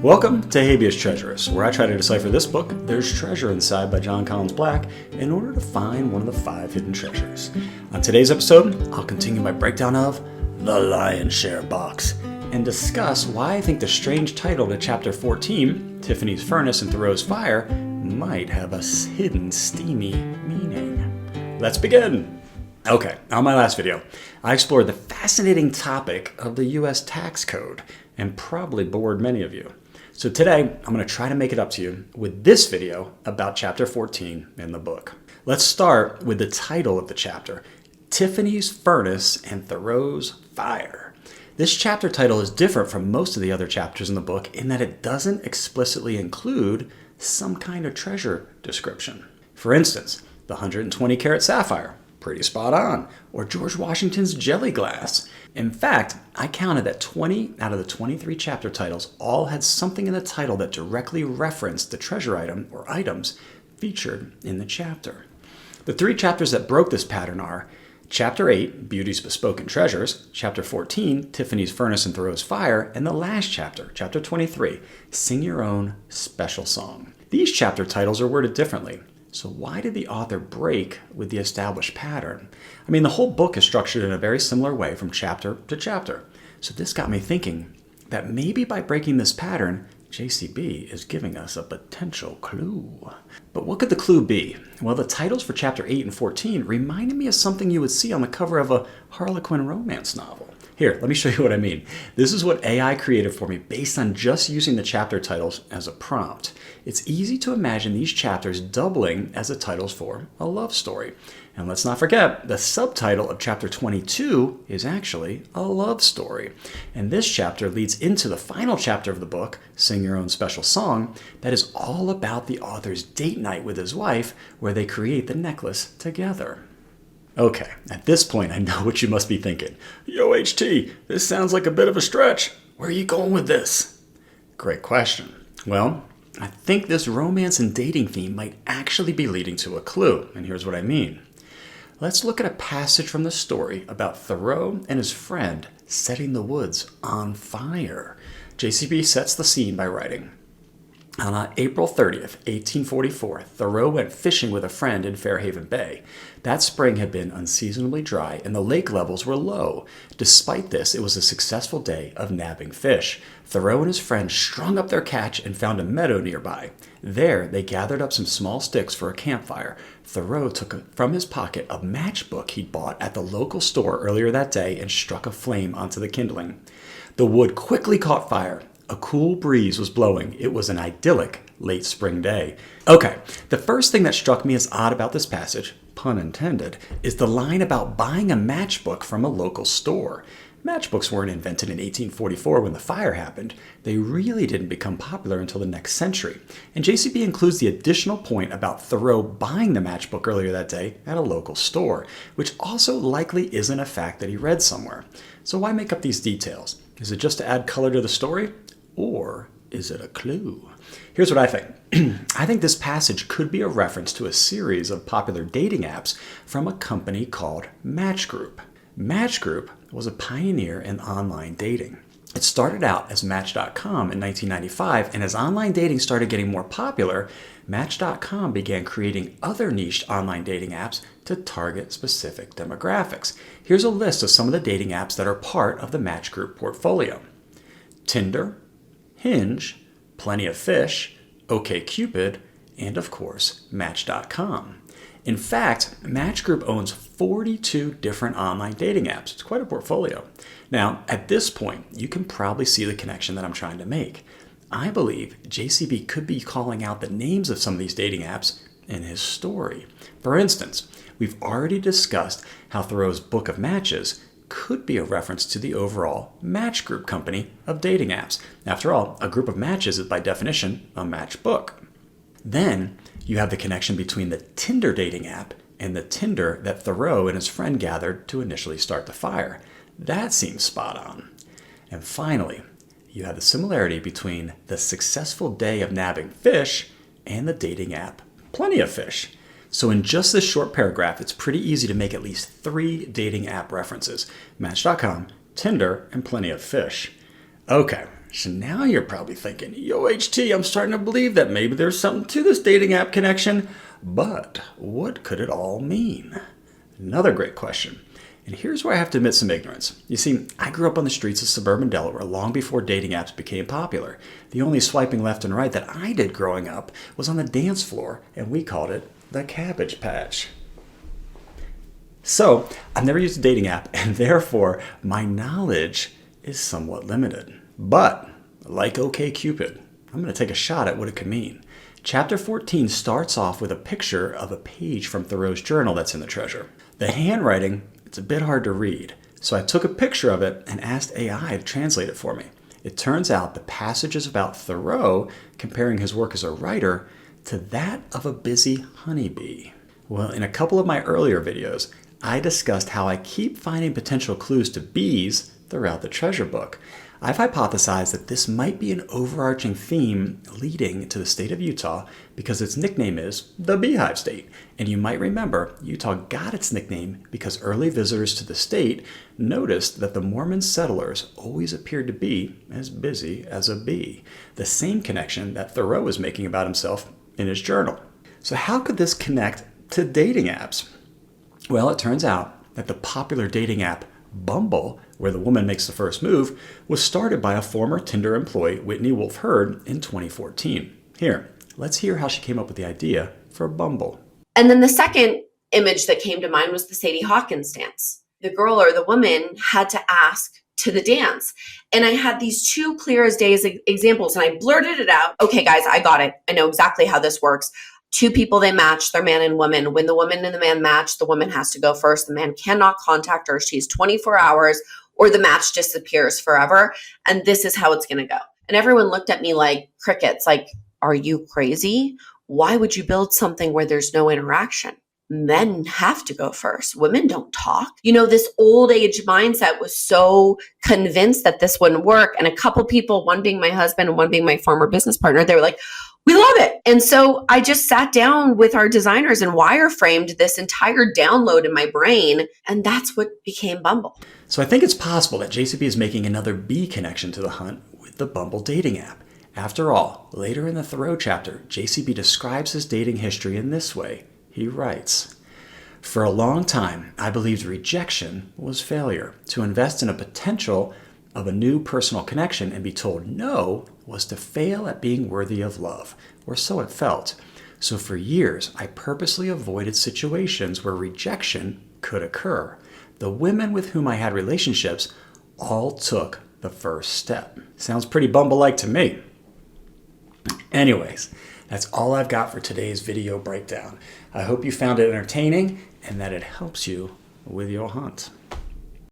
Welcome to Habeas Treacherous, where I try to decipher this book, There's Treasure Inside by Jon Collins-Black, in order to find one of the 5 hidden treasures. On today's episode, I'll continue my breakdown of The Lion's Share Box, and discuss why I think the strange title to Chapter 14, Tiffany's Furnace and Thoreau's Fire, might have a hidden steamy meaning. Let's begin! Okay, on my last video, I explored the fascinating topic of the U.S. tax code, and probably bored many of you. So today, I'm going to try to make it up to you with this video about Chapter 14 in the book. Let's start with the title of the chapter, Tiffany's Furnace and Thoreau's Fire. This chapter title is different from most of the other chapters in the book in that it doesn't explicitly include some kind of treasure description. For instance, the 120-carat sapphire, pretty spot on, or George Washington's jelly glass. In fact, I counted that 20 out of the 23 chapter titles all had something in the title that directly referenced the treasure item or items featured in the chapter. The 3 chapters that broke this pattern are Chapter 8, Beauty's Bespoken Treasures, Chapter 14, Tiffany's Furnace and Thoreau's Fire, and the last chapter, Chapter 23, Sing Your Own Special Song. These chapter titles are worded differently. So why did the author break with the established pattern? I mean, the whole book is structured in a very similar way from chapter to chapter. So this got me thinking that maybe by breaking this pattern, JCB is giving us a potential clue. But what could the clue be? Well, the titles for Chapter 8 and 14 reminded me of something you would see on the cover of a Harlequin romance novel. Here, let me show you what I mean. This is what AI created for me based on just using the chapter titles as a prompt. It's easy to imagine these chapters doubling as the titles for a love story. And let's not forget, the subtitle of Chapter 22 is actually a love story. And this chapter leads into the final chapter of the book, Sing Your Own Special Song, that is all about the author's date night with his wife, where they create the necklace together. Okay, at this point, I know what you must be thinking. Yo, HT, this sounds like a bit of a stretch. Where are you going with this? Great question. Well, I think this romance and dating theme might actually be leading to a clue, and here's what I mean. Let's look at a passage from the story about Thoreau and his friend setting the woods on fire. JCB sets the scene by writing, on April 30th, 1844, Thoreau went fishing with a friend in Fairhaven Bay. That spring had been unseasonably dry and the lake levels were low. Despite this, it was a successful day of nabbing fish. Thoreau and his friend strung up their catch and found a meadow nearby. There, they gathered up some small sticks for a campfire. Thoreau took from his pocket a matchbook he'd bought at the local store earlier that day and struck a flame onto the kindling. The wood quickly caught fire. A cool breeze was blowing. It was an idyllic late spring day. Okay, the first thing that struck me as odd about this passage, pun intended, is the line about buying a matchbook from a local store. Matchbooks weren't invented in 1844 when the fire happened. They really didn't become popular until the next century. And JCB includes the additional point about Thoreau buying the matchbook earlier that day at a local store, which also likely isn't a fact that he read somewhere. So why make up these details? Is it just to add color to the story? Or is it a clue? Here's what I think. I think this passage could be a reference to a series of popular dating apps from a company called Match Group. Match Group was a pioneer in online dating. It started out as Match.com in 1995, and as online dating started getting more popular, Match.com began creating other niche online dating apps to target specific demographics. Here's a list of some of the dating apps that are part of the Match Group portfolio. Tinder, Hinge, Plenty of Fish, OkCupid, and of course, Match.com. In fact, Match Group owns 42 different online dating apps. It's quite a portfolio. Now, at this point, you can probably see the connection that I'm trying to make. I believe JCB could be calling out the names of some of these dating apps in his story. For instance, we've already discussed how Thoreau's Book of Matches could be a reference to the overall Match Group company of dating apps. After all, a group of matches is by definition a match book. Then you have the connection between the Tinder dating app and the Tinder that Thoreau and his friend gathered to initially start the fire. That seems spot on. And finally, you have the similarity between the successful day of nabbing fish and the dating app Plenty of Fish. So in just this short paragraph, it's pretty easy to make at least 3 dating app references: Match.com, Tinder, and Plenty of Fish. Okay, So now you're probably thinking, yo, HT, I'm starting to believe that maybe there's something to this dating app connection. But what could it all mean? Another great question. And here's where I have to admit some ignorance. You see, I grew up on the streets of suburban Delaware long before dating apps became popular. The only swiping left and right that I did growing up was on the dance floor, and we called it the Cabbage Patch. So, I've never used a dating app, and therefore, my knowledge is somewhat limited. But, like OkCupid, I'm going to take a shot at what it could mean. Chapter 14 starts off with a picture of a page from Thoreau's Journal that's in the treasure. The handwriting, it's a bit hard to read, so I took a picture of it and asked AI to translate it for me. It turns out the passage is about Thoreau comparing his work as a writer to that of a busy honeybee. Well, in a couple of my earlier videos, I discussed how I keep finding potential clues to bees throughout the treasure book. I've hypothesized that this might be an overarching theme leading to the state of Utah because its nickname is the Beehive State. And you might remember Utah got its nickname because early visitors to the state noticed that the Mormon settlers always appeared to be as busy as a bee. The same connection that Thoreau was making about himself in his journal. So how could this connect to dating apps? Well, it turns out that the popular dating app Bumble, where the woman makes the first move, was started by a former Tinder employee, Whitney Wolfe Herd, in 2014. Here, let's hear how she came up with the idea for Bumble. And then the second image that came to mind was the Sadie Hawkins dance. The girl or the woman had to ask to the dance. And I had these two clear as day examples, and I blurted it out. Okay, guys, I got it. I know exactly how this works. Two people, they match, they're man and woman. When the woman and the man match, the woman has to go first. The man cannot contact her. She's 24 hours or the match disappears forever. And this is how it's going to go. And everyone looked at me like crickets, like, are you crazy? Why would you build something where there's no interaction? Men have to go first. Women don't talk. You know, this old age mindset was so convinced that this wouldn't work. And a couple people, one being my husband and one being my former business partner, they were like, we love it. And so I just sat down with our designers and wireframed this entire download in my brain. And that's what became Bumble. So I think it's possible that JCB is making another bee connection to the hunt with the Bumble dating app. After all, later in the Thoreau chapter, JCB describes his dating history in this way. He writes, "For a long time, I believed rejection was failure. To invest in a potential of a new personal connection and be told no was to fail at being worthy of love, or so it felt. So for years, I purposely avoided situations where rejection could occur. The women with whom I had relationships all took the first step." Sounds pretty Bumble-like to me. Anyways, that's all I've got for today's video breakdown. I hope you found it entertaining and that it helps you with your hunt.